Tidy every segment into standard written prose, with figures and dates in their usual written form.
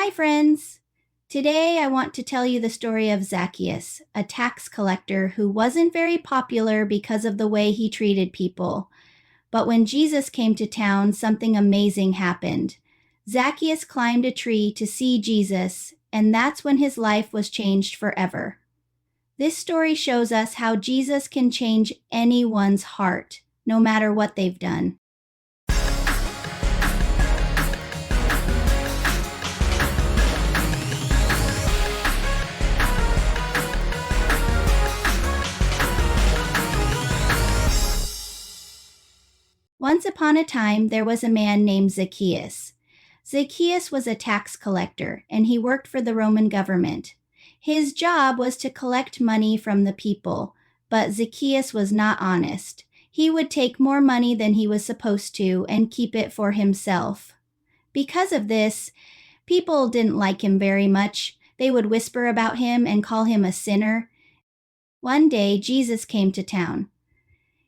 Hi, friends! Today I want to tell you the story of Zacchaeus, a tax collector who wasn't very popular because of the way he treated people. But when Jesus came to town, something amazing happened. Zacchaeus climbed a tree to see Jesus, and that's when his life was changed forever. This story shows us how Jesus can change anyone's heart, no matter what they've done. Once upon a time, there was a man named Zacchaeus. Zacchaeus was a tax collector, and he worked for the Roman government. His job was to collect money from the people, but Zacchaeus was not honest. He would take more money than he was supposed to and keep it for himself. Because of this, people didn't like him very much. They would whisper about him and call him a sinner. One day, Jesus came to town.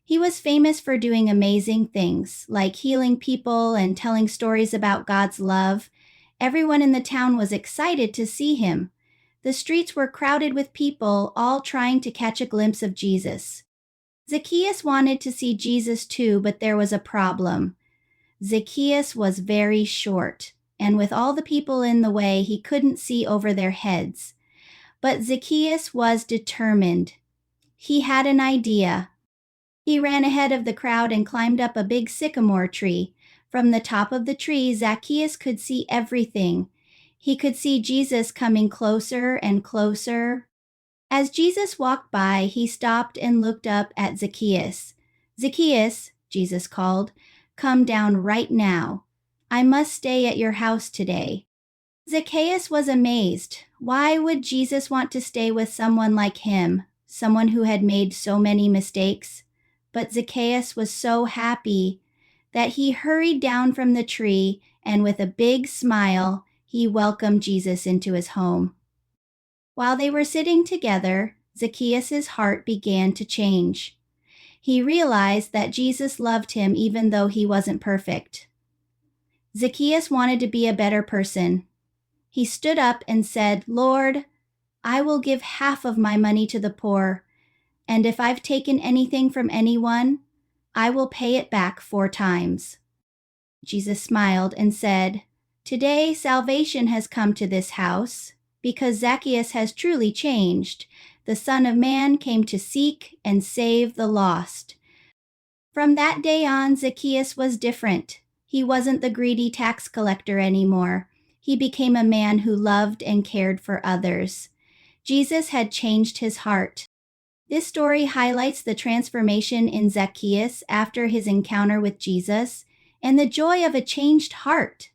He was famous for doing amazing things, like healing people and telling stories about God's love. Everyone in the town was excited to see him. The streets were crowded with people, all trying to catch a glimpse of Jesus. Zacchaeus wanted to see Jesus too, but there was a problem. Zacchaeus was very short, and with all the people in the way, he couldn't see over their heads. But Zacchaeus was determined. He had an idea. He ran ahead of the crowd and climbed up a big sycamore tree. From the top of the tree, Zacchaeus could see everything. He could see Jesus coming closer and closer. As Jesus walked by, he stopped and looked up at Zacchaeus. "Zacchaeus," Jesus called, "come down right now. I must stay at your house today." Zacchaeus was amazed. Why would Jesus want to stay with someone like him, someone who had made so many mistakes? But Zacchaeus was so happy that he hurried down from the tree, and with a big smile, he welcomed Jesus into his home. While they were sitting together, Zacchaeus' heart began to change. He realized that Jesus loved him even though he wasn't perfect. Zacchaeus wanted to be a better person. He stood up and said, "Lord, I will give half of my money to the poor. And if I've taken anything from anyone, I will pay it back 4 times. Jesus smiled and said, "Today salvation has come to this house, because Zacchaeus has truly changed. The Son of Man came to seek and save the lost." From that day on, Zacchaeus was different. He wasn't the greedy tax collector anymore. He became a man who loved and cared for others. Jesus had changed his heart. This story highlights the transformation in Zacchaeus after his encounter with Jesus and the joy of a changed heart.